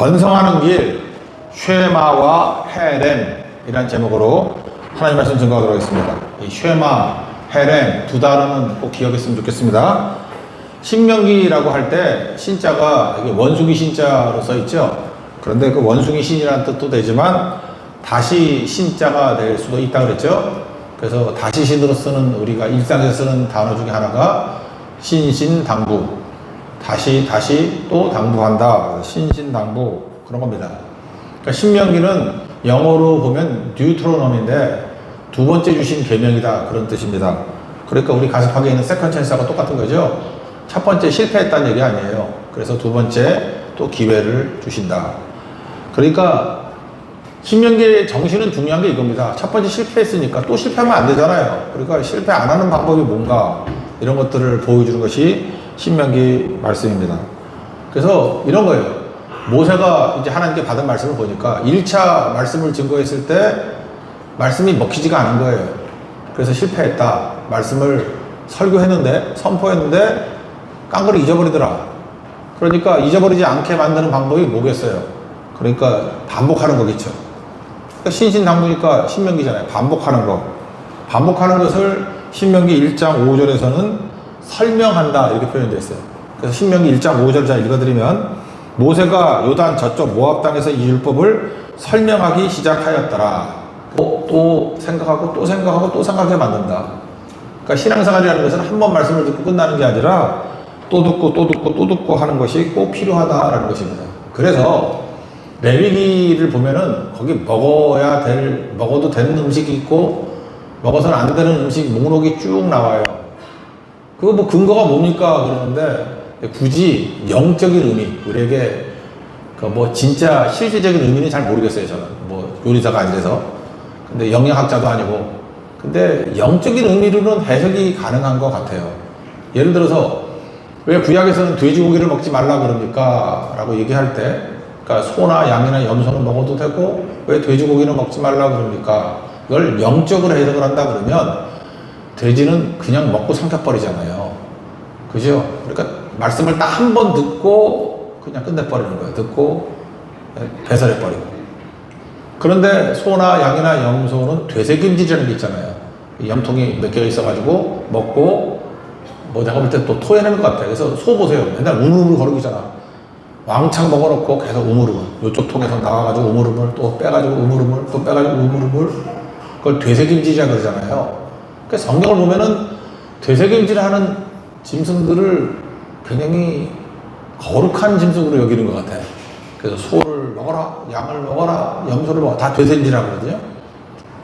번성하는 길 쉐마와 헤렘이라는 제목으로 하나님 말씀 증거하도록 하겠습니다. 이 쉐마, 헤렘 두 단어는 꼭 기억했으면 좋겠습니다. 신명기라고 할 때 신자가 이게 원숭이 신자로 써 있죠. 그런데 그 원숭이 신이라는 뜻도 되지만 다시 신자가 될 수도 있다 그랬죠. 그래서 다시 신으로 쓰는, 우리가 일상에서 쓰는 단어 중에 하나가 신신당부, 다시 또 당부한다, 신신당부, 그런 겁니다. 그러니까 신명기는 영어로 보면 뉴트로놈인데 두 번째 주신 계명이다, 그런 뜻입니다. 그러니까 우리 가습하게 있는 세컨 찬스하고 똑같은 거죠. 첫 번째 실패했다는 얘기 아니에요. 그래서 두 번째 또 기회를 주신다. 그러니까 신명기의 정신은 중요한 게 이겁니다. 첫 번째 실패했으니까 또 실패하면 안 되잖아요. 그러니까 실패 안 하는 방법이 뭔가, 이런 것들을 보여주는 것이 신명기 말씀입니다. 그래서 이런 거예요. 모세가 이제 하나님께 받은 말씀을 보니까 1차 말씀을 증거했을 때 말씀이 먹히지가 않은 거예요. 그래서 실패했다. 말씀을 설교했는데, 선포했는데 깡그리 잊어버리더라. 그러니까 잊어버리지 않게 만드는 방법이 뭐겠어요? 그러니까 반복하는 거겠죠. 그러니까 신신당부니까 신명기잖아요. 반복하는 거. 반복하는 것을 신명기 1장 5절에서는 설명한다, 이렇게 표현되어 있어요. 그래서 신명기 1장 5절 잘 읽어드리면, 모세가 요단 저쪽 모압 땅에서 이 율법을 설명하기 시작하였더라. 또 생각하고 또 생각하고 또 생각하게 만든다. 그러니까 신앙생활이라는 것은 한 번 말씀을 듣고 끝나는 게 아니라 또 듣고 또 듣고 또 듣고 하는 것이 꼭 필요하다라는 것입니다. 그래서 레위기를 보면은 거기 먹어도 되는 음식이 있고 먹어서는 안 되는 음식 목록이 쭉 나와요. 그거 뭐 근거가 뭡니까 그러는데, 굳이 영적인 의미, 우리에게 그 뭐 진짜 실질적인 의미는 잘 모르겠어요. 저는 뭐 요리사가 아니라서. 근데 영양학자도 아니고. 근데 영적인 의미로는 해석이 가능한 것 같아요. 예를 들어서 왜 구약에서는 돼지고기를 먹지 말라 그럽니까? 라고 얘기할 때, 그러니까 소나 양이나 염소는 먹어도 되고 왜 돼지고기는 먹지 말라 그럽니까? 이걸 영적으로 해석을 한다 그러면 돼지는 그냥 먹고 삼켜버리잖아요. 그죠? 그러니까 말씀을 딱 한 번 듣고 그냥 끝내버리는 거예요. 듣고 배설해버리고. 그런데 소나 양이나 염소는 되새김질이라는 게 있잖아요. 염통이 몇 개가 있어가지고 먹고 뭐 내가 볼 때 또 토해내는 것 같아요. 그래서 소 보세요. 맨날 우물우물 거르기잖아. 왕창 먹어놓고 계속 우물우물. 요쪽 통에서 나와가지고 우물우물 또 빼가지고 우물우물 또 빼가지고 우물우물. 그걸 되새김질이라 그러잖아요. 그러니까 성경을 보면은 되새김질하는 짐승들을 굉장히 거룩한 짐승으로 여기는 것 같아요. 그래서 소를 먹어라, 양을 먹어라, 염소를 먹어라, 다 되새김질하고 그러거든요.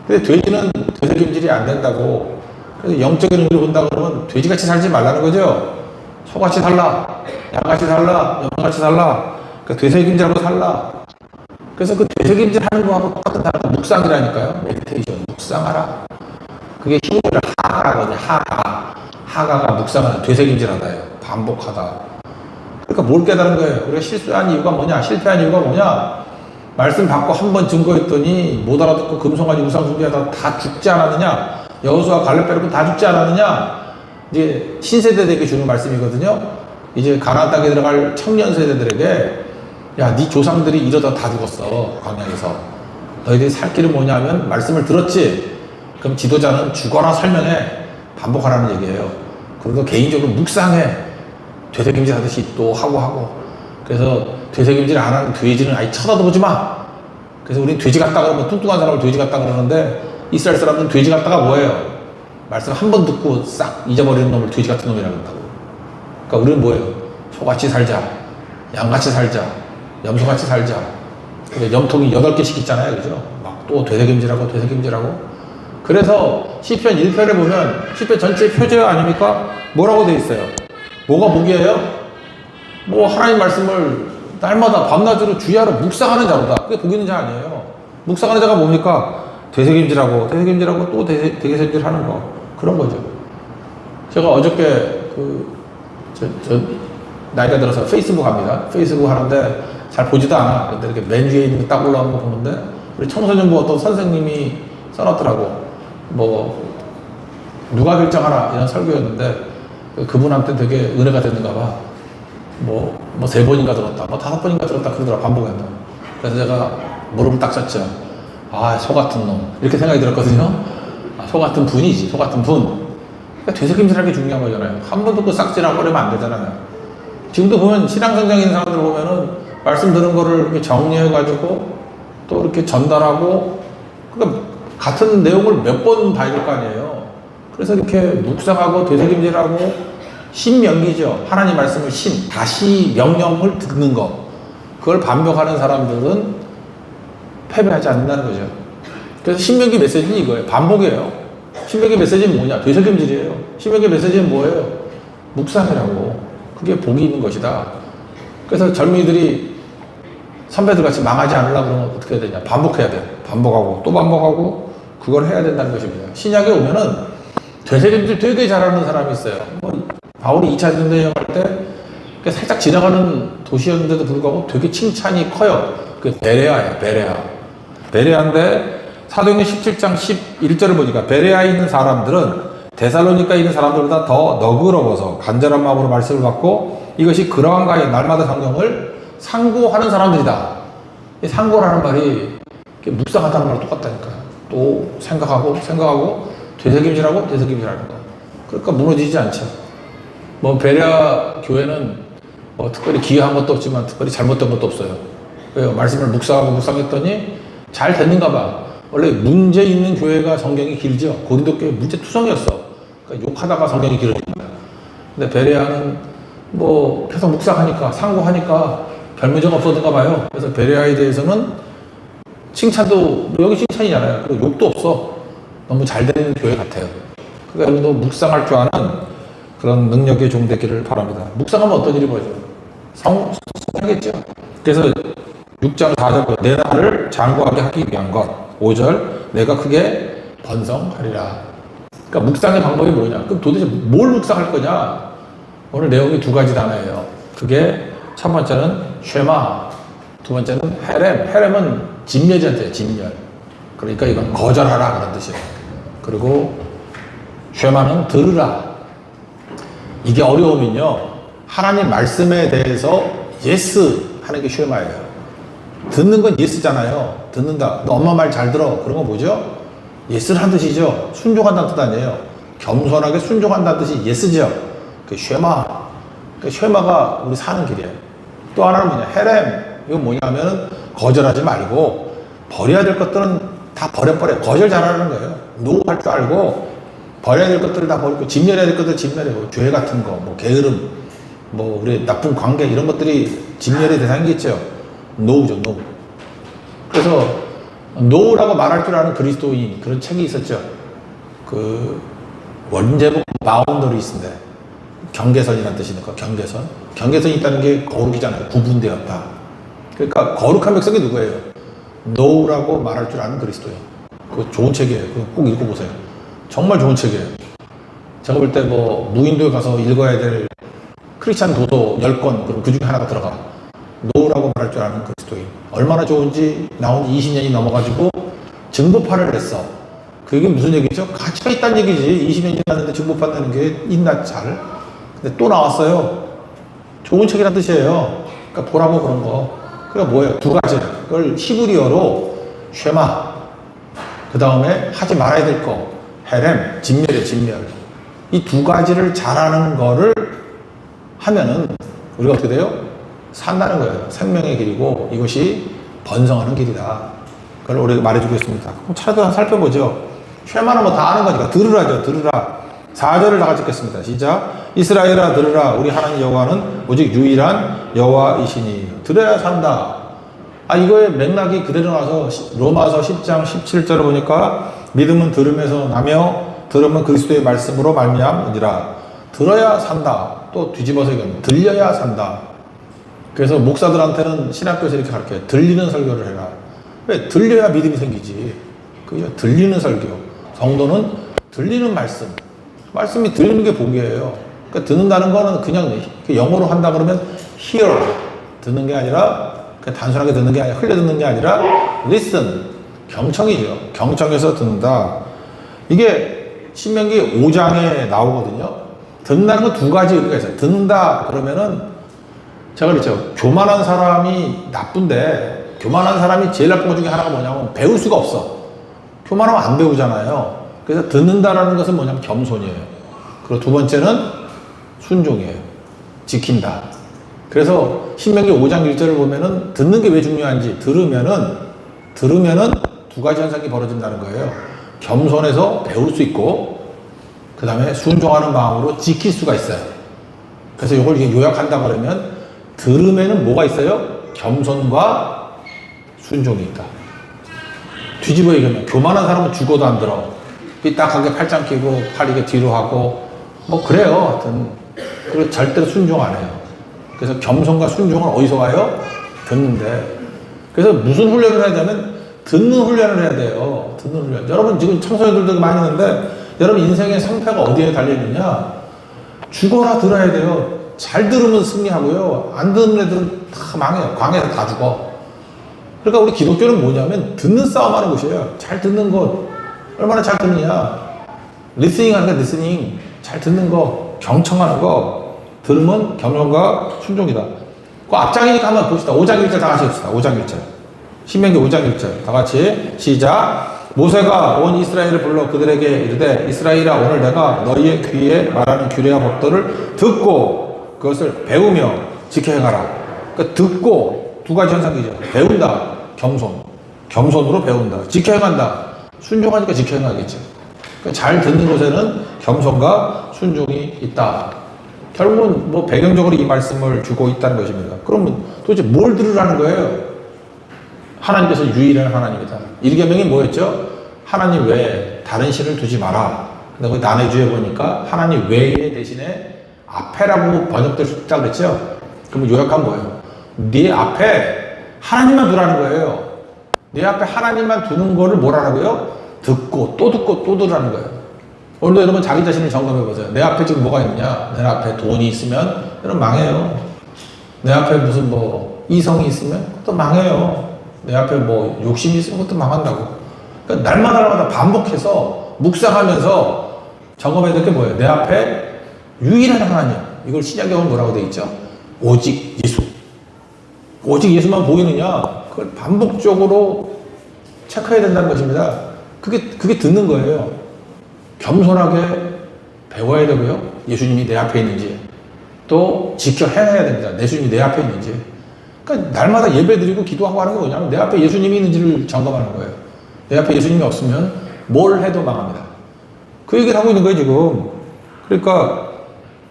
근데 돼지는 되새김질이 안 된다고. 그래서 영적인 의미로 본다 그러면 돼지같이 살지 말라는 거죠. 소같이 살라, 양같이 살라, 염소같이 살라. 그러니까 되새김질하고 살라. 그래서 그 되새김질 하는 거하고 똑같은 단어가 묵상이라니까요. 메디테이션, 묵상하라. 그게 히브리어로 하가거든요. 하가가 묵상하는, 되새김질하다예요. 반복하다. 그러니까 뭘 깨달은 거예요? 우리가 실수한 이유가 뭐냐? 실패한 이유가 뭐냐? 말씀 받고 한 번 증거했더니 못 알아듣고 금송아지 우상숭배하다 다 죽지 않았느냐? 여호수아 갈렙 빼놓고 다 죽지 않았느냐? 이제 신세대들에게 주는 말씀이거든요. 이제 가나안 땅에 들어갈 청년 세대들에게, 야, 네 조상들이 이러다 다 죽었어, 광야에서. 너희들이 살 길은 뭐냐면 말씀을 들었지? 그럼 지도자는 죽어라 설명해. 반복하라는 얘기예요. 그리고 개인적으로 묵상해. 되새김질 하듯이 또 하고. 그래서 되새김질 안 하는 돼지는 아예 쳐다도 보지 마. 그래서 우린 돼지 같다 그러면, 뚱뚱한 사람을 돼지 같다 그러는데, 이스라엘 사람들은 돼지 같다가 뭐예요? 말씀 한 번 듣고 싹 잊어버리는 놈을 돼지 같은 놈이라고 한다고. 그러니까 우리는 뭐예요? 소같이 살자, 양같이 살자, 염소같이 살자. 그러니까 염통이 8개씩 있잖아요. 그죠? 막 또 되새김질하고. 그래서 시편 1편에 보면 시편 전체 표제 아닙니까? 뭐라고 돼 있어요? 뭐가 복이에요? 뭐 하나님 말씀을 날마다 밤낮으로 주야로 묵상하는 자로다. 그게 복 있는 자 아니에요. 묵상하는 자가 뭡니까? 되새김질하고 또 되새김질하는 거. 그런 거죠. 제가 어저께 나이가 들어서 페이스북 합니다. 페이스북 하는데 잘 보지도 않아. 근데 이렇게 맨 위에 있는 게 딱 올라오는 거 보는데, 우리 청소년부 어떤 선생님이 써놨더라고. 뭐 누가 결정하라, 이런 설교였는데 그분한테 되게 은혜가 됐는가 봐. 뭐 3번인가 들었다, 뭐 5번인가 들었다 그러더라, 반복한다. 그래서 제가 무릎을 딱 쳤죠. 아, 소 같은 놈. 이렇게 생각이 들었거든요. 아, 소 같은 분이지, 소 같은 분. 그러니까 되새김질하는 게 중요한 거잖아요. 한 번도 그 싹질하고 그러면 안 되잖아요. 지금도 보면 신앙성장 있는 사람들 보면은 말씀 들은 거를 이렇게 정리해가지고 또 이렇게 전달하고, 그러니까 같은 내용을 몇 번 봐야 될 거 아니에요. 그래서 이렇게 묵상하고 되새김질하고 신명기죠. 하나님 말씀을 다시 명령을 듣는 거. 그걸 반복하는 사람들은 패배하지 않는다는 거죠. 그래서 신명기 메시지는 이거예요. 반복이에요. 신명기 메시지는 뭐냐? 되새김질이에요. 신명기 메시지는 뭐예요? 묵상이라고. 그게 복이 있는 것이다. 그래서 젊은이들이 선배들 같이 망하지 않으려고 그러면 어떻게 해야 되냐? 반복해야 돼요. 반복하고 또 반복하고 그걸 해야 된다는 것입니다. 신약에 오면은 되새김질 되게 잘하는 사람이 있어요. 바울이 2차 전쟁 할 때 살짝 지나가는 도시였는데도 불구하고 되게 칭찬이 커요. 그 베레아예요. 베레아인데 사도행전 17장 11절을 보니까 베레아에 있는 사람들은 데살로니카에 있는 사람들보다 더 너그러워서 간절한 마음으로 말씀을 받고 이것이 그러한가에 날마다 성경을 상고하는 사람들이다. 이 상고라는 말이 묵상하다는 말과 똑같다니까요. 또 생각하고 되새김질하고 거. 그러니까 무너지지 않죠. 뭐 베레아 교회는 뭐 특별히 기여한 것도 없지만 특별히 잘못된 것도 없어요. 왜요? 말씀을 묵상했더니 잘 됐는가 봐. 원래 문제 있는 교회가 성경이 길죠. 고린도 교회 문제 투성이었어. 그러니까 욕하다가 성경이 길어진다. 근데 베레아는 뭐 계속 묵상하니까 상고하니까 별 문제가 없었는가 봐요. 그래서 베레아에 대해서는 칭찬도 여기 칭찬이잖아요. 그리고 욕도 없어. 너무 잘 되는 교회 같아요. 그러니까 여러분도 묵상할 줄 아는 그런 능력의 종 되기를 바랍니다. 묵상하면 어떤 일이 벌어져요? 성하겠죠. 그래서 6장 4절 내 나를 장구하게 하기 위한 것. 5절 내가 크게 번성하리라. 그러니까 묵상의 방법이 뭐냐? 그럼 도대체 뭘 묵상할 거냐? 오늘 내용이 2가지 단어예요. 그게 첫 번째는 쉐마, 두 번째는 헤렘. 헤렘은 진멸이한테요. 진멸. 그러니까 이건 거절하라 그런 뜻이에요. 그리고 쉐마는 들으라. 이게 어려우면요, 하나님 말씀에 대해서 예스 하는 게 쉐마예요. 듣는 건 예스잖아요. 듣는다. 너 엄마 말 잘 들어. 그런 건 뭐죠? 예스를 한 뜻이죠. 순종한다는 뜻 아니에요. 겸손하게 순종한다는 뜻이 예스죠. 그 쉐마. 그 쉐마가 우리 사는 길이에요. 또 하나는 뭐냐? 헤렘. 이건 뭐냐면 거절하지 말고 버려야 될 것들은 다 버려버려. 거절 잘하는 거예요. 노 할 줄 알고 버려야 될 것들을 다 버리고 진멸해야 될 것들 진멸하고 죄 같은 거, 뭐 게으름, 뭐 우리 나쁜 관계 이런 것들이 진멸의 대상이겠죠. 노우죠, 노우. 그래서 노우라고 말할 줄 아는 그리스도인 그런 책이 있었죠. 그 원제목 바운더리스인데 경계선이라는 뜻이니까 경계선. 경계선이 있다는 게 거룩이잖아요. 구분되었다. 그러니까 거룩한 백성이 누구예요? 노우라고 말할 줄 아는 그리스도인. 그거 좋은 책이에요. 그거 꼭 읽어보세요. 정말 좋은 책이에요. 제가 볼 때 뭐 무인도에 가서 읽어야 될 크리스찬 도서 10권 그럼 그 중에 하나가 들어가. 노우라고 말할 줄 아는 그리스도인. 얼마나 좋은지 나온 지 20년이 넘어가지고 증거파를 했어. 그게 무슨 얘기죠? 가치가 있다는 얘기지. 20년이 지났는데 증거판다는 게 있나 잘. 근데 또 나왔어요. 좋은 책이란 뜻이에요. 그러니까 보라고 그런 거. 그러니까 뭐예요? 2가지. 그걸 히브리어로 쉐마. 그 다음에 하지 말아야 될 거. 헤렘. 진멸이에요, 진멸. 이 2가지를 잘하는 거를 하면은 우리가 어떻게 돼요? 산다는 거예요. 생명의 길이고 이것이 번성하는 길이다. 그걸 우리가 말해주겠습니다. 그럼 차례도 살펴보죠. 쉐마는 뭐 다 아는 거니까 들으라죠. 들으라. 4절을 다 같이 읽겠습니다. 시작. 이스라엘아 들으라. 우리 하나님 여호와는 오직 유일한 여호와이시니. 들어야 산다. 아, 이거의 맥락이 그대로 나와서 로마서 10장 17절을 보니까 믿음은 들음에서 나며 들음은 그리스도의 말씀으로 말미암으니라. 들어야 산다. 또 뒤집어서 얘기하면 들려야 산다. 그래서 목사들한테는 신학교에서 이렇게 가르쳐요. 들리는 설교를 해라. 왜? 들려야 믿음이 생기지. 그죠? 들리는 설교. 성도는 들리는 말씀. 말씀이 들리는 게 복이에요. 그러니까 듣는다는 거는 그냥 영어로 한다 그러면 hear. 듣는 게 아니라 그냥 단순하게 듣는 게 아니라 흘려 듣는 게 아니라 listen. 경청이죠. 경청해서 듣는다. 이게 신명기 5장에 나오거든요. 듣는다는 건 2가지 의미가 있어요. 듣는다 그러면은 제가 그랬죠. 교만한 사람이 나쁜데, 교만한 사람이 제일 나쁜 것 중에 하나가 뭐냐면 배울 수가 없어. 교만하면 안 배우잖아요. 그래서 듣는다라는 것은 뭐냐면 겸손이에요. 그리고 두 번째는 순종이에요. 지킨다. 그래서 신명기 5장 1절을 보면은 듣는 게 왜 중요한지, 들으면은 두 가지 현상이 벌어진다는 거예요. 겸손해서 배울 수 있고, 그 다음에 순종하는 마음으로 지킬 수가 있어요. 그래서 이걸 요약한다 그러면, 들으면은 뭐가 있어요? 겸손과 순종이 있다. 뒤집어 얘기하면, 교만한 사람은 죽어도 안 들어. 삐딱하게 팔짱 끼고, 팔 이게 뒤로 하고, 뭐, 그래요. 하여튼. 그리고 절대로 순종 안 해요. 그래서 겸손과 순종은 어디서 와요? 듣는데. 그래서 무슨 훈련을 해야 되냐면, 듣는 훈련을 해야 돼요. 듣는 훈련. 여러분 지금 청소년들도 많이 있는데 여러분 인생의 성패가 어디에 달려있느냐? 죽어라 들어야 돼요. 잘 들으면 승리하고요. 안 듣는 애들은 다 망해요. 광해서 다 죽어. 그러니까 우리 기독교는 뭐냐면 듣는 싸움 하는 곳이에요. 잘 듣는 것. 얼마나 잘 듣느냐? 리스닝 하는 거야. 리스닝. 잘 듣는 거. 경청하는 거. 들으면 겸손과 순종이다. 그 앞장이니까 한번 봅시다. 5장 1절 다 같이 봅시다. 5장 1절. 신명기 5장 1절 다 같이 시작. 모세가 온 이스라엘을 불러 그들에게 이르되 이스라엘아 오늘 내가 너희의 귀에 말하는 규례와 법도를 듣고 그것을 배우며 지켜 행하라. 그러니까 듣고 두 가지 현상이죠. 배운다. 겸손으로 배운다. 지켜 행한다. 순종하니까 지켜 행하겠죠. 그러니까 잘 듣는 곳에는 겸손과 순종이 있다. 결국은 뭐 배경적으로 이 말씀을 주고 있다는 것입니다. 그러면 도대체 뭘 들으라는 거예요? 하나님께서 유일한 하나님이다. 1계명이 뭐였죠? 하나님 외에 다른 신을 두지 마라. 근데 거기 난해주에 보니까 하나님 외에 대신에 앞에라고 번역될 수 있다고 그랬죠? 그러면 요약하면 뭐예요? 네 앞에 하나님만 두라는 거예요. 네 앞에 하나님만 두는 거를 뭐라고요? 듣고 또 듣고 또 들으라는 거예요. 오늘도 여러분 자기 자신을 점검해보세요. 내 앞에 지금 뭐가 있느냐? 내 앞에 돈이 있으면 여러분 망해요. 내 앞에 무슨 뭐 이성이 있으면 그것도 망해요. 내 앞에 뭐 욕심이 있으면 그것도 망한다고. 그러니까 날마다 반복해서 묵상하면서 점검해야 될 게 뭐예요? 내 앞에 유일한 하나님. 이걸 신약에 보면 뭐라고 되어 있죠? 오직 예수. 오직 예수만 보이느냐? 그걸 반복적으로 체크해야 된다는 것입니다. 그게 듣는 거예요. 겸손하게 배워야 되고요. 예수님이 내 앞에 있는지. 또 지켜 행해야 됩니다. 예수님이 내 앞에 있는지. 그러니까 날마다 예배 드리고 기도하고 하는 게 뭐냐면 내 앞에 예수님이 있는지를 점검하는 거예요. 내 앞에 예수님이 없으면 뭘 해도 망합니다. 그 얘기를 하고 있는 거예요, 지금. 그러니까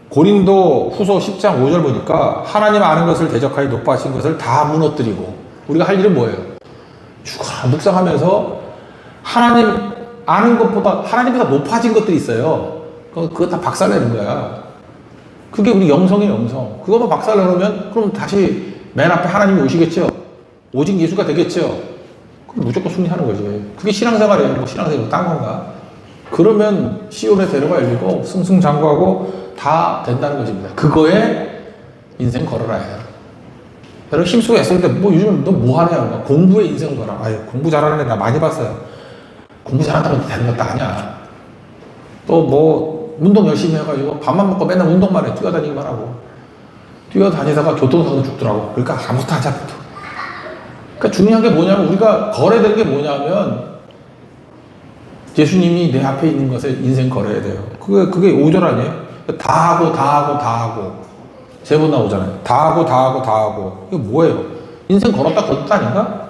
고린도 후서 10장 5절 보니까 하나님 아는 것을 대적하여 높아하신 것을 다 무너뜨리고 우리가 할 일은 뭐예요? 죽어라 묵상하면서 하나님 아는 것보다 하나님보다 높아진 것들이 있어요. 그거 다 박살내는 거야. 그게 우리 영성이에요, 영성. 그거만 박살내놓으면 그럼 다시 맨 앞에 하나님이 오시겠죠? 오직 예수가 되겠죠? 그럼 무조건 승리하는 거지. 그게 신앙생활이에요. 뭐 신앙생활 딴 건가? 그러면 시온의 대로가 열리고 승승장구하고 다 된다는 것입니다. 그거에 인생 걸어라 해요. 여러분 힘쓰고 애쓸 때 뭐 요즘 너 뭐 하냐? 공부에 인생을 걸어. 아유 공부 잘하는 애 나 많이 봤어요. 공부 잘한다고 되는 것도 아니야. 또 뭐 운동 열심히 해가지고 밥만 먹고 맨날 운동만 해. 뛰어다니기만 하고. 뛰어다니다가 교통사고 죽더라고. 그러니까 아무것도 하지 않고. 그러니까 중요한 게 뭐냐면 우리가 거래되는 게 뭐냐면 예수님이 내 앞에 있는 것에 인생 걸어야 돼요. 그게 5절 아니에요? 다 하고 세 번 나오잖아요. 다 하고 이거 뭐예요? 인생 걸었다 걸었다 아닌가?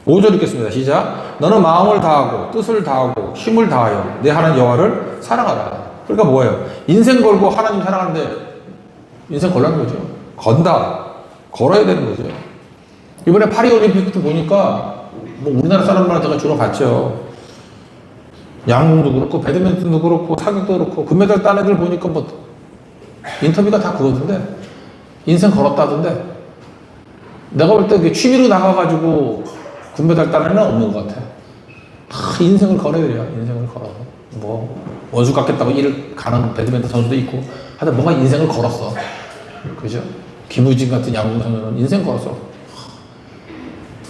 5절 읽겠습니다. 시작. 너는 마음을 다하고 뜻을 다하고 힘을 다하여 내 하나님 여호와를 사랑하라. 그러니까 뭐예요? 인생 걸고 하나님 사랑하는데 인생 걸라는 거죠. 건다. 걸어야 되는 거죠. 이번에 파리올림픽도 보니까 뭐 우리나라 사람만 제가 주로 봤죠. 양궁도 그렇고 배드민턴도 그렇고 사격도 그렇고 금메달 딴 애들 보니까 뭐 인터뷰가 다 그거던데 인생 걸었다던데 내가 볼 때 취미로 나가가지고 금메달 딴 애는 없는 것 같아. 다 인생을 걸어야 돼요. 인생을 걸어서 뭐 원수 깎겠다고 일을 가는 배드민턴 선수도 있고 하여튼 뭔가 인생을 걸었어. 그죠? 김우진 같은 양궁 선수는 인생 걸었어.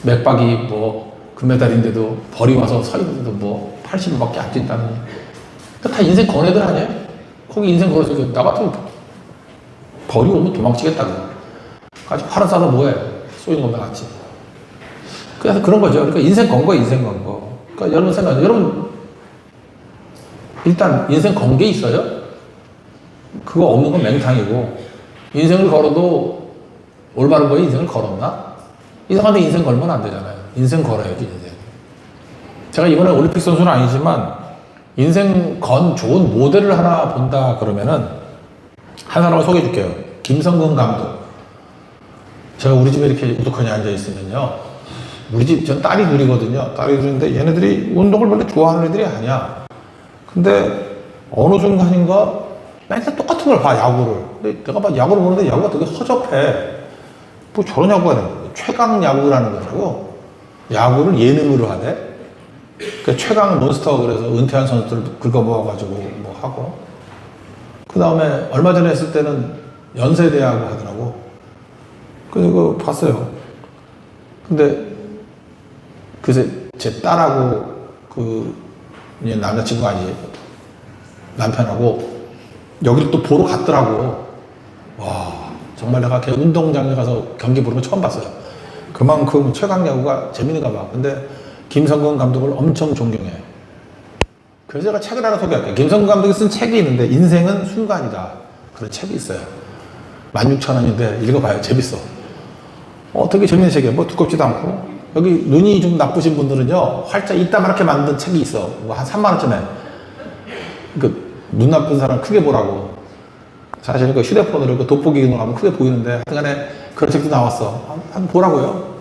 맥박이 뭐 금메달인데도 벌이 와서 서 있는데도 뭐 80밖에 안 뛴다는. 다 인생 건 애들 아니에요? 거기 인생 걸어서 나 같으면 벌이 오면 도망치겠다고. 아직 팔은 싸서 뭐해? 쏘이는 것만 같지. 그래서 그런 거죠. 그러니까 인생 건 거, 인생 건 거. 그러니까 여러분 생각해. 여러분, 일단 인생 건 게 있어요? 그거 없는 건 맹탕이고, 인생을 걸어도 올바른 거에 인생을 걸었나? 이상한데 인생 걸면 안 되잖아요. 인생 걸어야지, 인생. 제가 이번에 올림픽 선수는 아니지만, 인생 건 좋은 모델을 하나 본다 그러면은, 한 사람을 소개해 줄게요. 김성근 감독. 제가 우리 집에 이렇게 우두커니 앉아있으면요. 우리 집, 전 딸이 둘이거든요. 딸이 둘인데 얘네들이 운동을 별로 좋아하는 애들이 아니야. 근데 어느 순간인가 맨날 똑같은 걸 봐, 야구를. 근데 내가 봐, 야구를 보는데 야구가 되게 허접해. 뭐 저런 야구가 되는 거야. 최강 야구라는 거라고. 야구를 예능으로 하대. 그 최강 몬스터 그래서 은퇴한 선수들을 긁어모아가지고 뭐 하고. 그 다음에 얼마 전에 했을 때는 연세대야구 하더라고. 그거 봤어요. 근데 글쎄 제 딸하고 그 남자친구가 아니에요. 남편하고 여기를 또 보러 갔더라고. 와 정말 내가 걔 운동장에 가서 경기 보는 거 처음 봤어요. 그만큼 최강 야구가 재밌는가 봐. 근데 김성근 감독을 엄청 존경해. 그래서 제가 책을 하나 소개할게요. 김성근 감독이 쓴 책이 있는데 인생은 순간이다. 그런 책이 있어요. 16,000원인데 읽어봐요. 재밌어. 되게 재밌는 책이에요. 뭐 두껍지도 않고. 여기 눈이 좀 나쁘신 분들은요, 활짝 이따만하게 만든 책이 있어. 뭐 한 3만원쯤에. 눈 나쁜 사람 크게 보라고. 사실 그 휴대폰으로 그 돋보기 기능하면 크게 보이는데, 하여튼간에 그런 책도 나왔어. 한번 보라고요.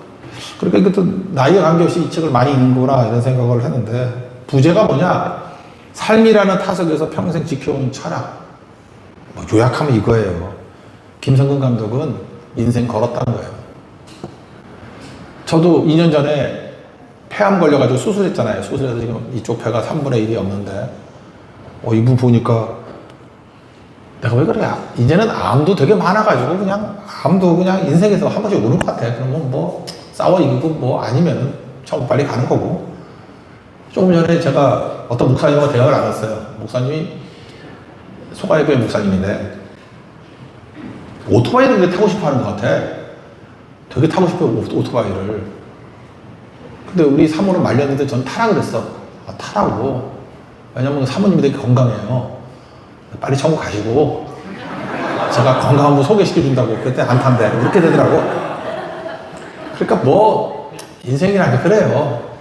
그러니까 이것도 나이에 관계없이 이 책을 많이 읽는구나, 이런 생각을 했는데, 부제가 뭐냐? 삶이라는 타석에서 평생 지켜온 철학. 뭐 요약하면 이거예요. 김성근 감독은 인생 걸었다는 거예요. 저도 2년 전에 폐암 걸려가지고 수술했잖아요. 수술해서 지금 이쪽 폐가 3분의 1이 없는데, 이분 보니까 내가 왜 그래? 이제는 암도 되게 많아가지고 그냥 암도 그냥 인생에서 한 번씩 오는 것 같아. 그러면 뭐 싸워 이기고 뭐 아니면은 처음 빨리 가는 거고. 조금 전에 제가 어떤 목사님과 대화를 나눴어요. 목사님이 소가이교회 목사님인데 오토바이를 되게 타고 싶어 하는 것 같아. 되게 타고 싶어, 오토바이를. 근데 우리 사모는 말렸는데 전 타라 그랬어. 타라고. 왜냐면 사모님이 되게 건강해요. 빨리 천국 가시고 제가 건강한 분 소개시켜 준다고 그때 안 탄대. 이렇게 되더라고. 그러니까 뭐 인생이라는 게 그래요.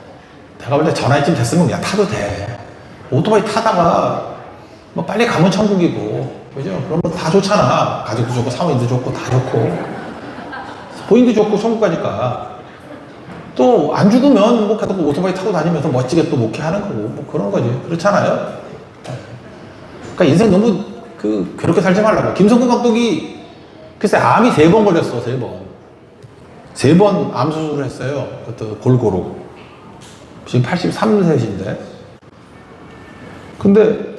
내가 볼 때 전화이쯤 됐으면 그냥 타도 돼. 오토바이 타다가 뭐 빨리 가면 천국이고, 그죠? 그러면 다 좋잖아. 가족도 좋고 사모님도 좋고 다 좋고 본인도 좋고 천국 가니까. 또 안 죽으면 뭐 계속 오토바이 타고 다니면서 멋지게 또 목회하는 거고 뭐 그런 거지. 그렇잖아요. 그러니까 인생 너무 괴롭게 살지 말라고. 김성근 감독이 글쎄 암이 3번 걸렸어. 3번. 3번 암 수술을 했어요. 그것도 골고루. 지금 83세신데. 근데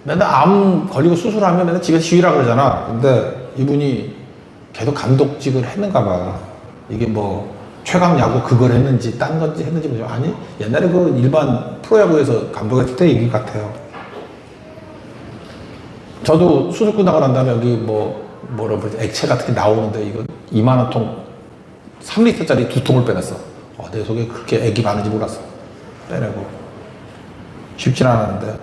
맨날 암 걸리고 수술하면 맨날 집에서 쉬라 그러잖아. 근데 이분이 계속 감독직을 했는가 봐. 이게 뭐 최강 야구 그걸 했는지 딴 건지 했는지 모르죠. 아니 옛날에 그 일반 프로야구에서 감독했을 때 얘기 같아요. 저도 수술 끝나고 난 다음에 여기 뭐라 그러지, 액체 같은 게 나오는데 이거 2만원 통 3리터짜리 2통을 빼냈어. 내 속에 그렇게 액이 많은지 몰랐어. 빼내고 쉽진 않았는데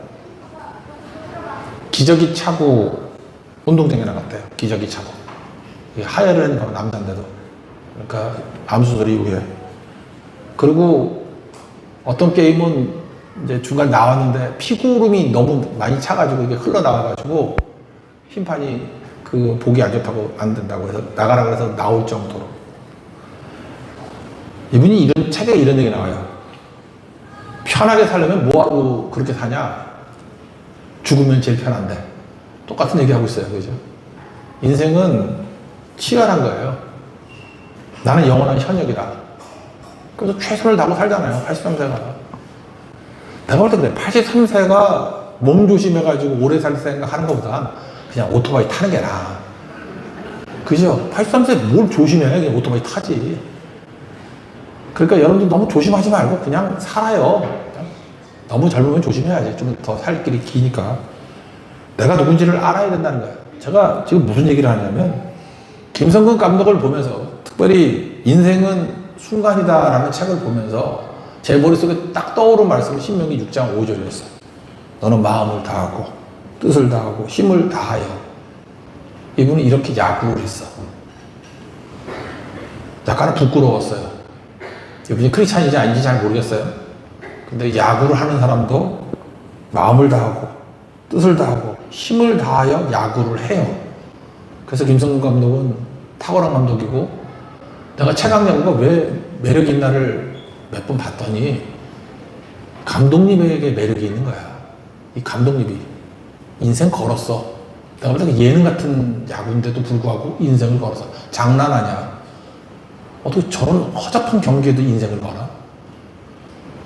기저귀 차고 운동장에 나갔대요. 기저귀 차고. 하혈을 했는 남자인데도. 그러니까 암수술 이후에. 그리고 어떤 게임은 이제 중간 나왔는데 피구름이 너무 많이 차가지고 이게 흘러나와가지고 심판이 그 보기 안 좋다고 안 된다고 해서 나가라 그래서 나올 정도로. 이분이 이런 책에 이런 얘기 나와요. 편하게 살려면 뭐하고 그렇게 사냐? 죽으면 제일 편한데. 똑같은 얘기 하고 있어요. 그죠? 인생은 치열한 거예요. 나는 영원한 현역이다. 그래서 최선을 다하고 살잖아요. 83세가. 내가 볼 때 그래. 83세가 몸 조심해가지고 오래 살 생각하는 것보다 그냥 오토바이 타는 게 나아. 그죠? 83세 뭘 조심해. 그냥 오토바이 타지. 그러니까 여러분들 너무 조심하지 말고 그냥 살아요. 그냥 너무 젊으면 조심해야지. 좀 더 살 길이 기니까. 내가 누군지를 알아야 된다는 거예요. 제가 지금 무슨 얘기를 하냐면 김성근 감독을 보면서, 특별히 인생은 순간이다라는 책을 보면서 제 머릿속에 딱 떠오른 말씀이 신명기 6장 5절이었어요. 너는 마음을 다하고 뜻을 다하고 힘을 다하여. 이분은 이렇게 야구를 했어. 약간은 부끄러웠어요. 이분이 크리스찬인지 아닌지 잘 모르겠어요. 근데 야구를 하는 사람도 마음을 다하고 뜻을 다하고 힘을 다하여 야구를 해요. 그래서 김성근 감독은 탁월한 감독이고, 내가 최강 야구가 왜 매력이 있나를 몇 번 봤더니 감독님에게 매력이 있는 거야. 이 감독님이 인생 걸었어. 내가 볼 때 예능 같은 야구인데도 불구하고 인생을 걸었어. 장난 아니야. 어떻게 저런 허접한 경기에도 인생을 걸어?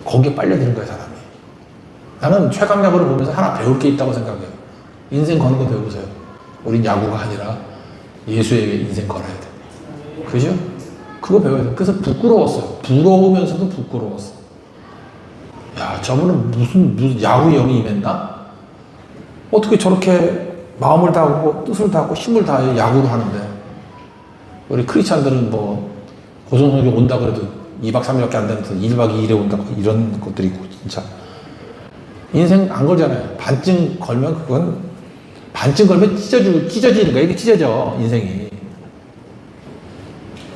거기에 빨려드는 거야, 사람이. 나는 최강 야구를 보면서 하나 배울 게 있다고 생각해요. 인생 거는 거 배우세요. 우린 야구가 아니라 예수에게 인생 걸어야 돼. 그죠? 그거 배워야 돼. 그래서 부끄러웠어요. 부러우면서도 부끄러웠어. 야, 저분은 무슨 야구 영이 임했나? 어떻게 저렇게 마음을 다하고 뜻을 다하고 힘을 다해 야구를 하는데, 우리 크리스찬들은 뭐 고성석이 온다 그래도 2박 3일밖에 안 되는데 1박 2일에 온다고 이런 것들이 있고, 진짜 인생 안 걸잖아요. 반쯤 걸면 그건 반쯤 걸면 찢어지는 거야. 이게 찢어져, 인생이.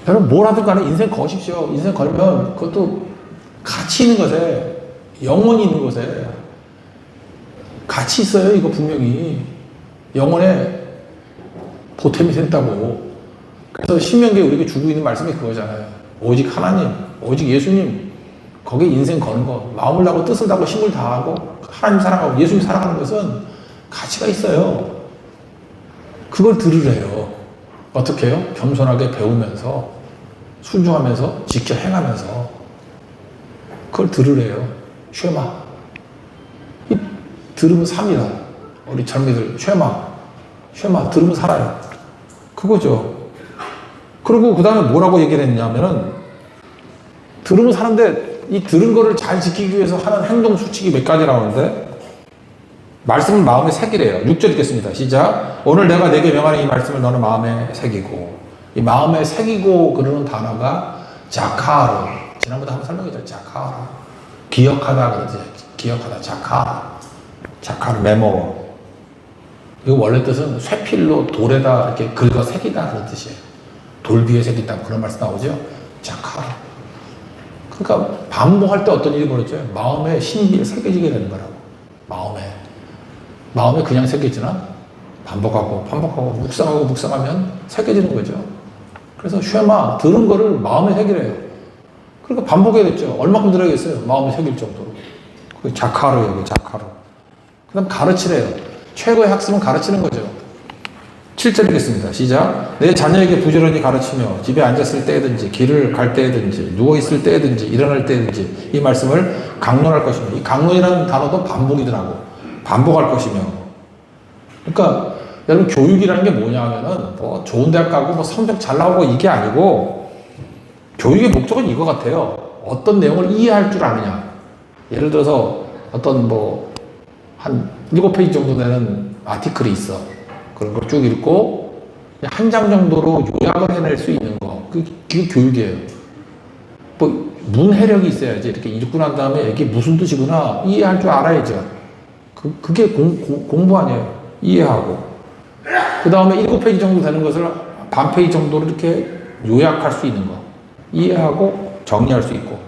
여러분 뭘 하든 간에 인생 거십시오. 인생 걸면 그것도 가치 있는 것에, 영혼이 있는 것에 가치 있어요. 이거 분명히 영혼에 보탬이 된다고. 그래서 신명기에 우리에게 주고 있는 말씀이 그거잖아요. 오직 하나님, 오직 예수님, 거기에 인생 거는 거, 마음을 다하고 뜻을 다하고 힘을 다하고 하나님 사랑하고 예수님 사랑하는 것은 가치가 있어요. 그걸 들으래요. 어떻게 해요? 겸손하게 배우면서, 순종하면서, 지켜 행하면서 그걸 들으래요. 쉐마. 이 들으면 삽니다. 우리 젊은이들 쉐마 들으면 살아요. 그거죠. 그리고 그 다음에 뭐라고 얘기를 했냐면은, 들으면 사는데 이 들은 거를 잘 지키기 위해서 하는 행동 수칙이 몇 가지 나오는데, 말씀을 마음에 새기래요. 6절 읽겠습니다. 시작. 오늘 내가 내게 명하는 이 말씀을 너는 마음에 새기고. 이 마음에 새기고 그러는 단어가 자카르. 지난번에 한번 설명했죠. 자카르. 기억하다 그러지. 기억하다. 자카르 메모. 이거 원래 뜻은 쇠필로 돌에다 이렇게 긁어 새기다 그런 뜻이에요. 돌 위에 새긴다 그런 말씀 나오죠. 자카르. 그러니까 반복할 때 어떤 일이 벌어져요? 마음에 신비에 새겨지게 되는 거라고. 마음에 그냥 새겨지나? 반복하고 묵상하면 새겨지는 거죠. 그래서 쉐마, 들은 거를 마음에 새기래요. 그러니까 반복해야겠죠. 얼마큼 들어야겠어요? 마음에 새길 정도로. 그 자카르예요, 자카르. 그 다음 가르치래요. 최고의 학습은 가르치는 거죠. 7절 읽겠습니다. 시작. 내 자녀에게 부지런히 가르치며 집에 앉았을 때든지 길을 갈 때든지 누워있을 때든지 일어날 때든지 이 말씀을 강론할 것이며, 이 강론이라는 단어도 반복이더라고. 반복할 것이며. 그러니까 여러분 교육이라는 게 뭐냐 하면은 뭐 좋은 대학 가고 뭐 성적 잘 나오고 이게 아니고, 교육의 목적은 이거 같아요. 어떤 내용을 이해할 줄 아느냐. 예를 들어서 어떤 뭐 한 7페이지 정도 되는 아티클이 있어. 그런 걸 쭉 읽고 한 장 정도로 요약을 해낼 수 있는 거. 그게 교육이에요. 뭐 문해력이 있어야지. 이렇게 읽고 난 다음에 이게 무슨 뜻이구나 이해할 줄 알아야죠. 그게 공부 아니에요. 이해하고. 그 다음에 7페이지 정도 되는 것을 반 페이지 정도로 이렇게 요약할 수 있는 거. 이해하고 정리할 수 있고.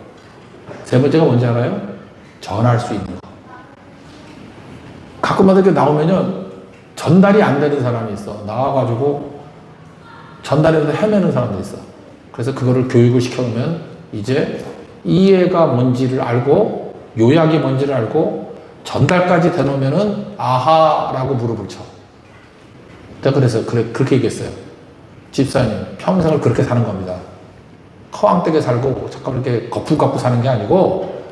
세 번째가 뭔지 알아요? 전할 수 있는 거. 가끔마다 이렇게 나오면요, 전달이 안 되는 사람이 있어. 나와가지고 전달해서 헤매는 사람도 있어. 그래서 그거를 교육을 시켜놓으면 이제 이해가 뭔지를 알고 요약이 뭔지를 알고 전달까지 되놓으면은 아하라고 무릎을 쳐. 내가 그래서 그렇게 얘기했어요. 집사님 평생을 그렇게 사는 겁니다. 커왕되게 살고 잠깐 이렇게 거푸거푸 사는 게 아니고,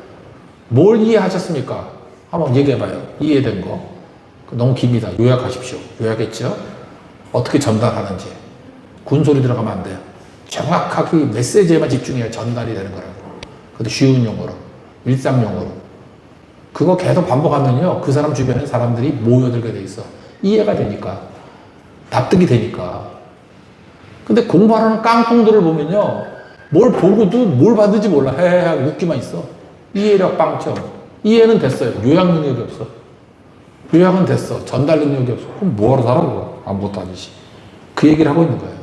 뭘 이해하셨습니까? 한번 얘기해봐요. 이해된 거. 너무 깁니다. 요약하십시오. 요약했죠? 어떻게 전달하는지. 군소리 들어가면 안 돼요. 정확하게 메시지에만 집중해야 전달이 되는 거라고. 그것도 쉬운 용어로, 일상 용어로. 그거 계속 반복하면요, 그 사람 주변에 사람들이 모여들게 돼 있어. 이해가 되니까. 납득이 되니까. 근데 공부하는 깡통들을 보면요, 뭘 보고도 뭘 받는지 몰라. 헤헤 웃기만 있어. 이해력 빵점. 이해는 됐어요. 요약 능력이 없어. 요약은 됐어. 전달 능력이 없어. 그럼 뭐하러 살아 그거? 아무것도 아니지. 그 얘기를 하고 있는 거예요.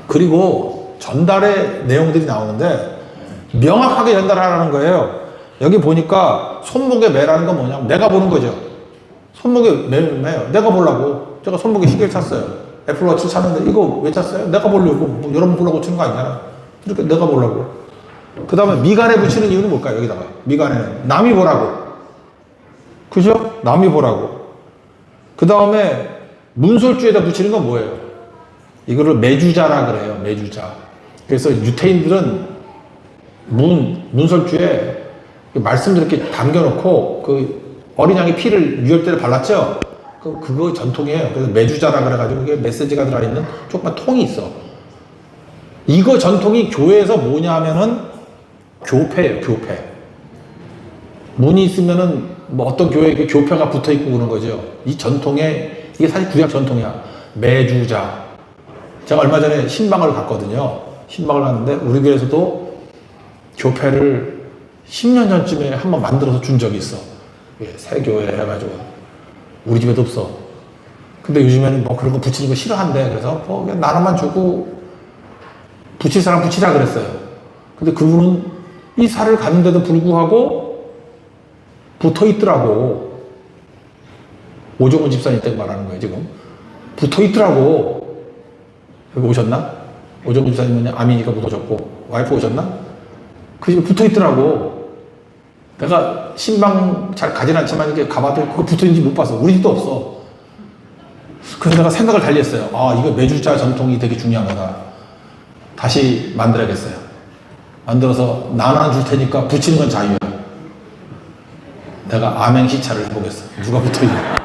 그리고 전달의 내용들이 나오는데 명확하게 전달하라는 거예요. 여기 보니까 손목에 매라는 건 뭐냐면 내가 보는 거죠. 손목에 매요. 내가 보려고. 제가 손목에 시계를 찼어요. 애플워치 찼는데 이거 왜 찼어요? 내가 보려고. 뭐 여러분 보려고 치는 거 아니잖아. 이렇게 내가 보려고. 그 다음에 미간에 붙이는 이유는 뭘까요? 여기다가. 미간에는. 남이 보라고. 그죠? 남이 보라고. 그 다음에 문솔주에다 붙이는 건 뭐예요? 이거를 매주자라 그래요. 매주자. 그래서 유태인들은 문설주에 말씀들 이렇게 담겨놓고 그 어린 양의 피를 유혈대를 발랐죠? 그거 전통이에요. 그래서 매주자라 그래가지고 이게 메시지가 들어있는 조그만 통이 있어. 이거 전통이 교회에서 뭐냐 하면은 교패예요. 교패. 문이 있으면은 뭐 어떤 교회에 교패가 붙어 있고 그런 거죠. 이 전통에 이게 사실 구약 전통이야. 매주자. 제가 얼마 전에 신방을 갔거든요. 신방을 갔는데 우리 교회에서도 교패를 10년 전쯤에 한번 만들어서 준 적이 있어. 새 교회 해가지고. 우리 집에도 없어. 근데 요즘에는 뭐 그런 거 붙이는 거 싫어한대. 그래서 뭐 그냥 나눠만 주고 붙일 사람 붙이라 그랬어요. 근데 그분은 이 살을 갔는데도 불구하고 붙어 있더라고. 오종훈 집사님 때 말하는 거예요, 지금. 붙어 있더라고. 여기 오셨나? 오종훈 집사님은 아민이가 못 오셨고, 와이프 오셨나? 그 집에 붙어 있더라고. 내가 신방 잘 가진 않지만 이렇게 가봐도 그거 붙어 있는지 못 봤어. 우리 집도 없어. 그래서 내가 생각을 달리 했어요. 아, 이거 매주자 전통이 되게 중요한 거다. 다시 만들어야겠어요. 만들어서 나눠 줄 테니까 붙이는 건 자유야. 내가 암행시차를 해보겠어. 누가 붙어 있냐.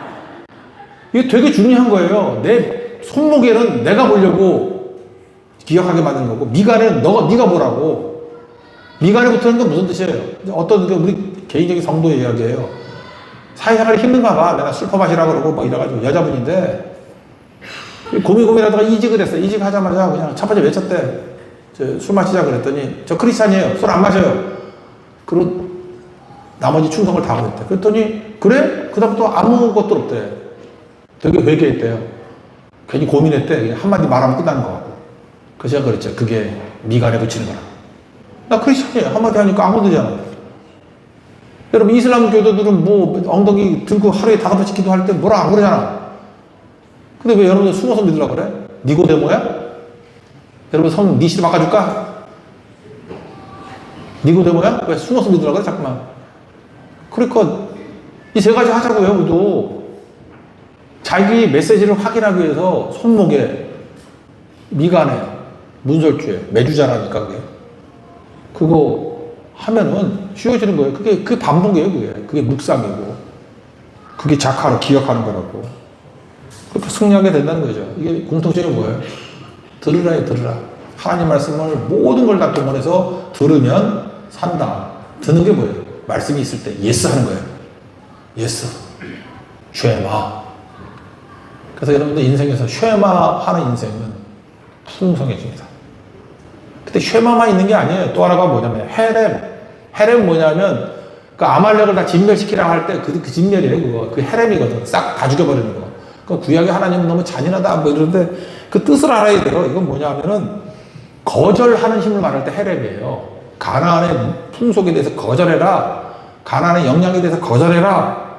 이게 되게 중요한 거예요. 내 손목에는 내가 보려고 기억하게 만드는 거고, 미간에는 네가 보라고. 미간에 붙어있는 건 무슨 뜻이에요? 어떤 우리 개인적인 성도의 이야기예요. 사회생활이 힘든가 봐. 내가 술퍼 마시라고 그러고 막 이래가지고 여자분인데 고민하다가 이직을 했어요. 이직하자마자 그냥 첫 번째 외쳤대. 술 마시자 그랬더니 저 크리스찬이에요. 술 안 마셔요. 그리고 나머지 충성을 다 그랬대. 그랬더니 그래? 그다음부터 아무것도 없대. 되게 회개했대요. 괜히 고민했대. 그냥 한마디 말하면 끝나는 거 같고. 그래서 제가 그랬죠. 그게 미간에 붙이는 거라. 나 크리스찬이에요. 한마디 하니까 아무도 되잖아. 여러분 이슬람 교도들은 뭐 엉덩이 들고 하루에 5번씩 기도할 때 뭐라 안 그러잖아. 근데 왜 여러분들 숨어서 믿으려고 그래? 니고데모야? 여러분 성 니시를 바꿔줄까? 니고데모야? 왜 숨어서 믿으려고 그래? 자꾸만. 그러니까 이 세 가지 하자고요. 우리도 자기 메시지를 확인하기 위해서 손목에, 미간에, 문설주에, 매주자라니까 그게. 그거 하면은 쉬워지는 거예요. 그게 반복이에요. 그게 묵상이고. 그게 작하로 기억하는 거라고. 그렇게 승리하게 된다는 거죠. 이게 공통점이 뭐예요? 들으라. 하나님 말씀을 모든 걸 다 동원해서 들으면 산다. 듣는 게 뭐예요? 말씀이 있을 때 예스 하는 거예요. 예스. 쉐마. 그래서 여러분들 인생에서 쉐마 하는 인생은 풍성해집니다. 근데 쉐마만 있는 게 아니에요. 또 하나가 뭐냐면 헤렘. 헤렘 뭐냐면 그 아말렉을 다 진멸시키라고 할 때 그 진멸이에요. 그거. 그 헤렘이거든. 싹 다 죽여버리는 거. 그 구약의 하나님은 너무 잔인하다 뭐 이러는데 그 뜻을 알아야 돼요. 이건 뭐냐면은 거절하는 힘을 말할 때 헤렘이에요. 가나안의 풍속에 대해서 거절해라. 가나안의 영향에 대해서 거절해라.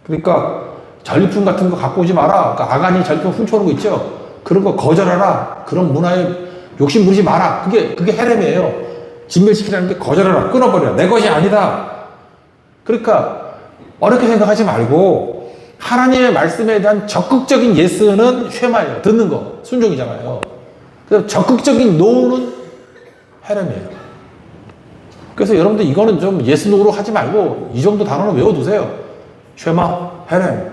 그러니까 전리품 같은 거 갖고 오지 마라. 그러니까 아간이 전리품 훔쳐오고 있죠. 그런 거 거절하라. 그런 문화에 욕심 부리지 마라. 그게 헤렘이에요. 진멸시키라는 게 거절하라. 끊어버려라. 내 것이 아니다. 그러니까 어렵게 생각하지 말고 하나님의 말씀에 대한 적극적인 예스는 쉐마예요. 듣는 거. 순종이잖아요. 그래서 적극적인 노는 헤렘이에요. 그래서 여러분들 이거는 좀 예스 노로 하지 말고 이 정도 단어는 외워두세요. 쉐마, 헤렘.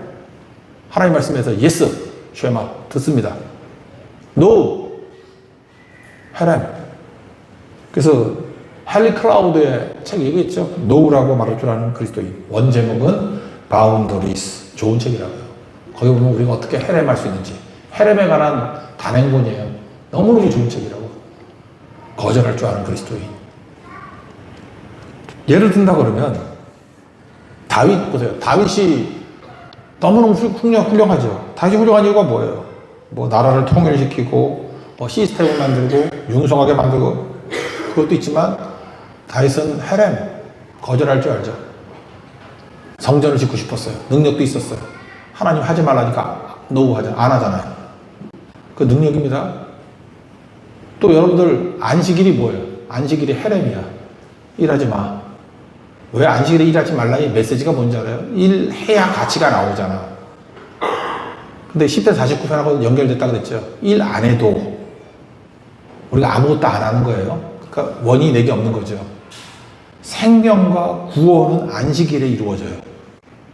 하나님 말씀에서 예스, 쉐마 듣습니다. 노, 헤렘. 그래서 헨리 클라우드의 책 얘기했죠. 노우라고 말할 줄 아는 그리스도인. 원제목은 바운더리스. 좋은 책이라고요. 거기 보면 우리가 어떻게 헤렘할 수 있는지. 헤렘에 관한 단행본이에요. 너무너무 좋은 책이라고. 거절할 줄 아는 그리스도인. 예를 든다 그러면 다윗 보세요. 다윗이 너무너무 훌륭하죠. 다윗이 훌륭한 이유가 뭐예요? 뭐 나라를 통일시키고 뭐 시스템을 만들고 융성하게 만들고 그것도 있지만 다윗은 헤렘 거절할 줄 알죠. 성전을 짓고 싶었어요. 능력도 있었어요. 하나님 하지 말라니까 안 하잖아요. 그 능력입니다. 또 여러분들 안식일이 뭐예요? 안식일이 헤렘이야. 일하지 마. 왜 안식일에 일하지 말라? 이 메시지가 뭔지 알아요? 일해야 가치가 나오잖아. 근데 10대 49편하고 연결됐다 그랬죠. 일 안 해도 우리가 아무것도 안 하는 거예요. 그러니까 원인이 내게 없는 거죠. 생명과 구원은 안식일에 이루어져요.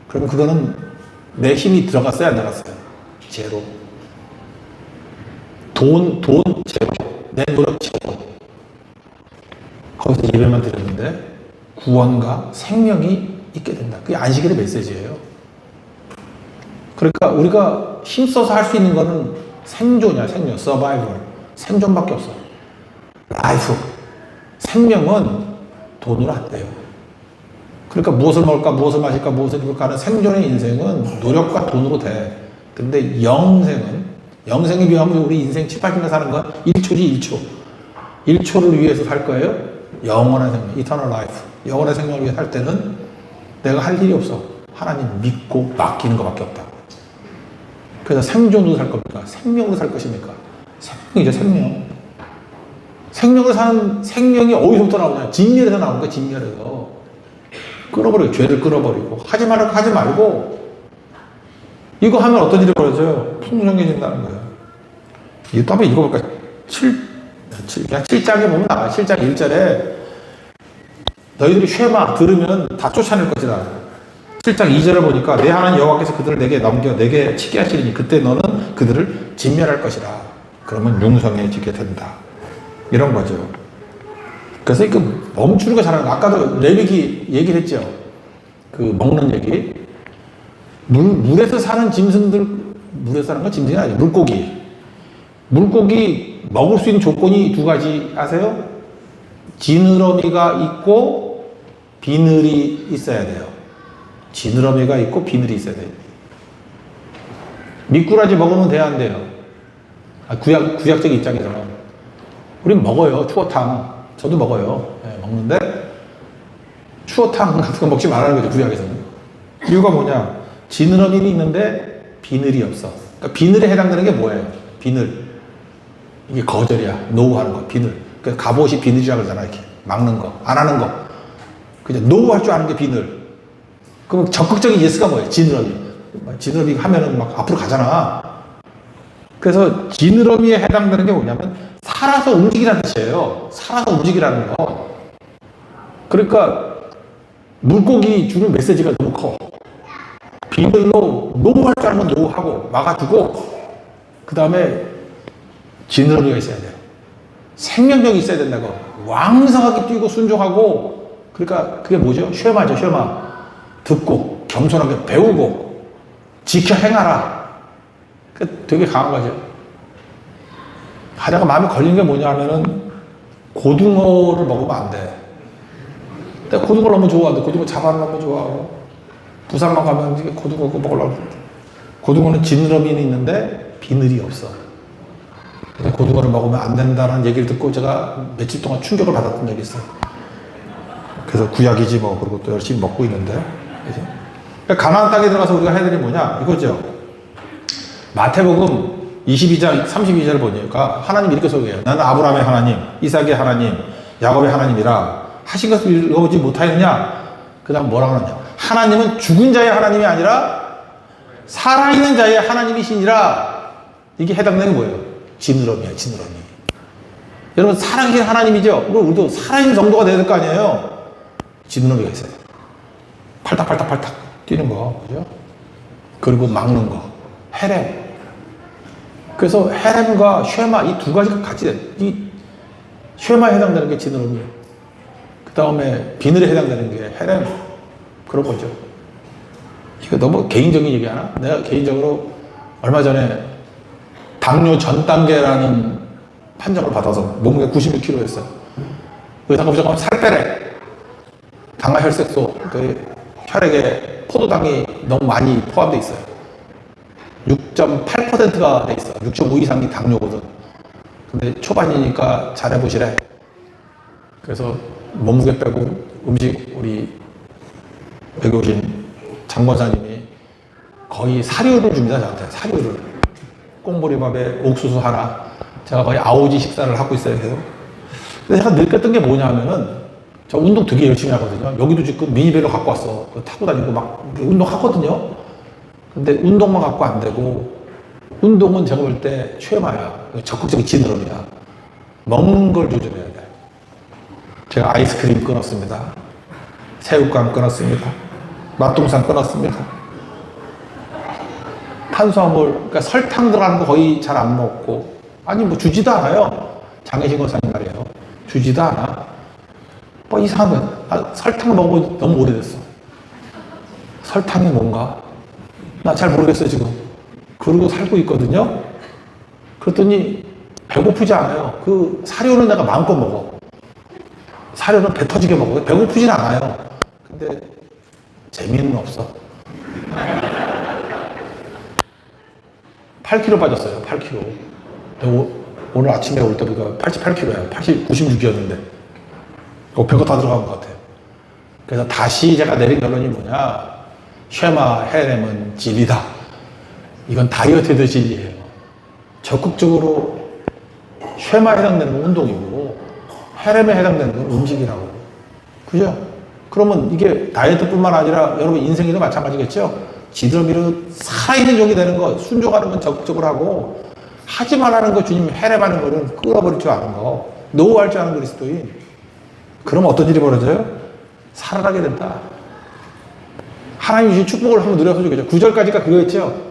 그럼 그거는 내 힘이 들어갔어요, 안 들어갔어요? 제로. 돈 제로. 내 노력 제로. 거기서 예배만 드렸는데 구원과 생명이 있게 된다. 그게 안식일의 메시지예요. 그러니까 우리가 힘써서 할 수 있는 거는 생존이야, 생존. 서바이벌. 생존밖에 없어. 라이프. 생명은 돈으로 안 돼요. 그러니까 무엇을 먹을까, 무엇을 마실까, 무엇을 입을까 하는 생존의 인생은 노력과 돈으로 돼. 근데 영생에 비하면 우리 인생 7, 80년 사는 건 1초지 1초. 1초를 위해서 살 거예요. 영원한 생명, eternal life. 영원한 생명을 위해 살 때는 내가 할 일이 없어. 하나님 믿고 맡기는 것밖에 없다. 그래서 생존으로 살 겁니까? 생명으로 살 것입니까? 생명이죠, 생명. 생명을 사는 생명이 어디서부터 나오냐? 진멸에서 나오는 거야, 진멸에서. 끊어버리고, 죄를 끊어버리고, 하지 말고, 이거 하면 어떤 일이 벌어져요? 풍성해진다는 거예요. 이거 또 한번 읽어볼까요? 7장에 보면 나와요. 7장 1절에 너희들이 쉐마 들으면 다 쫓아낼 것이다. 7장 2절에 보니까 내 하나님 여호와께서 그들을 내게 치게 하시리니 그때 너는 그들을 진멸할 것이다. 그러면 융성해지게 된다. 이런 거죠. 그래서 그 멈추는 거 잘하는 거. 아까도 레위기 얘기를 했죠. 그 먹는 얘기. 물에서 사는 짐승들, 물에서 사는 건 짐승이 아니죠. 물고기 먹을 수 있는 조건이 두 가지 아세요? 지느러미가 있고 비늘이 있어야 돼요. 지느러미가 있고 비늘이 있어야 돼요. 미꾸라지 먹으면 돼야 안 돼요? 구약적 입장에서는. 우린 먹어요. 추어탕. 저도 먹어요. 네, 먹는데 추어탕 같은 거 먹지 말라는 거죠. 구약에서는. 이유가 뭐냐? 지느러미는 있는데 비늘이 없어. 그러니까 비늘에 해당되는 게 뭐예요? 비늘. 이게 거절이야. 노우하는 거. 비늘. 그러니까 갑옷이 비늘이라고 그러잖아. 이렇게 막는 거. 안 하는 거. 그냥 노우할 줄 아는 게 비늘. 그럼 적극적인 예스가 뭐예요? 지느러미. 지느러미 하면은 막 앞으로 가잖아. 그래서 지느러미에 해당되는 게 뭐냐면 살아서 움직이라는 뜻이에요. 살아서 움직이라는 거. 그러니까 물고기 주는 메시지가 너무 커. 비늘로 노우할 줄 아는 건 노우하고 막아주고 그 다음에 지느러미가 있어야 돼요. 생명력이 있어야 된다고. 왕성하게 뛰고 순종하고. 그러니까 그게 뭐죠? 쉐마죠, 쉐마. 듣고 겸손하게 배우고 지켜 행하라. 되게 강한 거죠. 하다가 마음에 걸린 게 뭐냐 하면은 고등어를 먹으면 안 돼. 내가 고등어를 너무 좋아하는데 고등어 잡아는 너무 좋아하고 부산만 가면 고등어 먹으려고 하는데 고등어는 지느러미는 있는데 비늘이 없어. 고등어를 먹으면 안 된다는 얘기를 듣고 제가 며칠 동안 충격을 받았던 적이 있어요. 그래서 구약이지 뭐. 그리고 또 열심히 먹고 있는데. 그러니까 가나안 땅에 들어가서 우리가 해야 되는 게 뭐냐 이거죠. 마태복음 22장 32절을 보니까 하나님 이렇게 소개해요. 나는 아브라함의 하나님, 이삭의 하나님, 야곱의 하나님이라 하신 것을 읽어보지 못하였느냐. 그 다음 뭐라고 하느냐. 하나님은 죽은 자의 하나님이 아니라 살아있는 자의 하나님이시니라. 이게 해당되는 게 뭐예요? 지느러미야, 지느러미. 여러분 살아계신 하나님이죠. 그럼 우리도 살아있는 정도가 돼야 될 거 아니에요. 지느러미가 있어요. 팔딱팔딱 뛰는 거, 그죠? 그리고 막는 거, 헤렘. 그래서 헤렘과 쉐마 이 두 가지가 같이 돼. 이 쉐마에 해당되는 게 지느러미예요. 그 다음에 비늘에 해당되는 게 헤렘. 그런 거죠. 이거 너무 개인적인 얘기 하나? 내가 개인적으로 얼마 전에 당뇨 전 단계라는 판정을 받아서 몸무게 96kg였어요. 의사가 무조건 살 빼래. 당화혈색소, 그 혈액에 포도당이 너무 많이 포함되어 있어요. 6.8%가 돼 있어. 6.5 이상이 당뇨거든. 근데 초반이니까 잘해보시래. 그래서 몸무게 빼고 음식 우리 여기 오신 장권사님이 거의 사료를 줍니다. 저한테 사료를. 꽁보리밥에 옥수수 하나. 제가 거의 아오지 식사를 하고 있어요. 계속. 근데 제가 느꼈던 게 뭐냐 하면은 저 운동 되게 열심히 하거든요. 여기도 지금 미니벨로 갖고 왔어. 타고 다니고 막 운동하거든요. 근데 운동만 갖고 안 되고 운동은 제가 볼 때 최마야. 적극적인 지느러미야. 먹는 걸 조절해야 돼. 제가 아이스크림 끊었습니다. 새우깡 끊었습니다. 맛동산 끊었습니다. 탄수화물, 그러니까 설탕 들어가는 거 거의 잘 안 먹고, 아니 뭐 주지도 않아요. 장혜신 권사님 말이에요. 주지도 않아. 뭐 이상한 거야. 설탕 먹은 너무 오래됐어. 설탕이 뭔가? 나 잘 모르겠어요 지금. 그러고 살고 있거든요. 그랬더니 배고프지 않아요. 그 사료는 내가 마음껏 먹어. 사료는 배 터지게 먹어. 배고프진 않아요. 근데 재미는 없어. 8kg 빠졌어요. 8kg. 오늘 아침에 올 때 보니까 88kg야. 96이었는데. 배가 다 들어간 것 같아요. 그래서 다시 제가 내린 결론이 뭐냐. 쉐마 헤렘은 진리다. 이건 다이어트의 진리예요. 적극적으로 쉐마에 해당되는 건 운동이고 헤렘에 해당되는 건 음식이라고. 그죠? 그러면 이게 다이어트뿐만 아니라 여러분 인생에도 마찬가지겠죠? 지드러미로 살아있는 종이 되는 거, 순종하는 건 적극적으로 하고 하지 말라는 거, 주님 헤렘하는 거는 끊어버릴 줄 아는 거, 노후할 줄 아는 그리스도인. 그러면 어떤 일이 벌어져요? 살아나게 된다. 하나님 주신 축복을 한번 누려서 주겠죠. 9절까지가 그거였죠.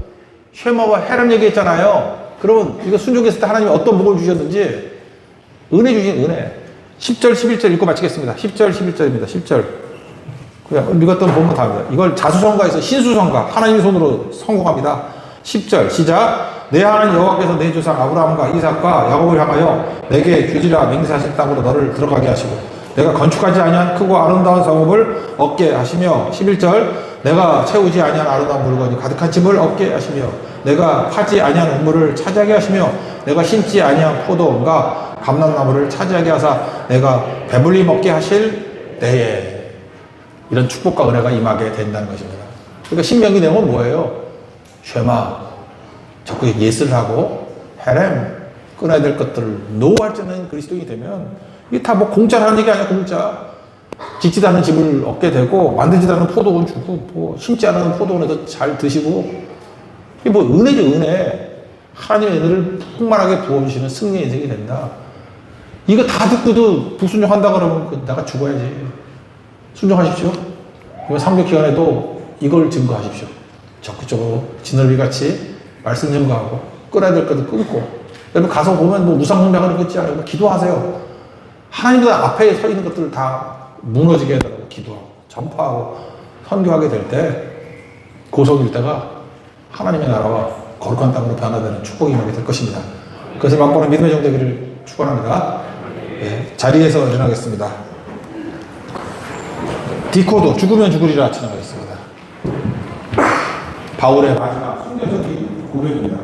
쉐마와 헤렘 얘기했잖아요. 그러면 이거 순종했을 때 하나님이 어떤 복을 주셨는지 은혜 주신 은혜. 10절, 11절 읽고 마치겠습니다. 10절, 11절입니다. 10절. 그냥 읽었던 본문 다입니다. 이걸 자수성가에서 신수성가, 하나님 손으로 성공합니다. 10절 시작. 내 하나님 여호와께서 내 조상 아브라함과 이삭과 야곱을 향하여 내게 주지라 맹세하신 땅으로 너를 들어가게 하시고 내가 건축하지 아니한 크고 아름다운 성읍을 얻게 하시며 11절 내가 채우지 아니한 아름다운 물건이 가득한 집을 얻게 하시며 내가 파지 아니한 우물을 차지하게 하시며 내가 심지 아니한 포도원과 감람나무를 차지하게 하사 내가 배불리 먹게 하실 때에 이런 축복과 은혜가 임하게 된다는 것입니다. 그러니까 신명기 내용은 뭐예요? 쉐마, 적극 예스를 하고 헤렘, 끊어야 될 것들을 노할 줄은 그리스도인이 되면 이게 다 뭐 공짜로 하는 얘기 아니야. 공짜. 짓지도 않은 집을 얻게 되고 만들지도 않은 포도원 주고 뭐 심지 않은 포도원에서 잘 드시고 이게 뭐 은혜죠. 은혜. 하나님의 은혜를 풍만하게 부어주시는 승리의 인생이 된다. 이거 다 듣고도 불순종한다 그러면 내가 죽어야지. 순종하십시오. 이번 3교 기간에도 이걸 증거하십시오. 적극적으로 지느러미같이 말씀 증거하고 끊어야 될 것도 끊고 여러분 가서 보면 뭐 우상숭배하는 거 있지 않아요? 기도하세요. 하나님보다 앞에 서 있는 것들을 다 무너지게 해달라고 기도하고 전파하고 선교하게 될 때 고속일 때가 하나님의 나라와 거룩한 땅으로 변화되는 축복이 임하게 될 것입니다. 그것을 맛보는 믿음의 정되기를 축원합니다. 네, 자리에서 일어나겠습니다. 디코도 죽으면 죽으리라 찬양하겠습니다. 바울의 마지막 순교적인 고백입니다.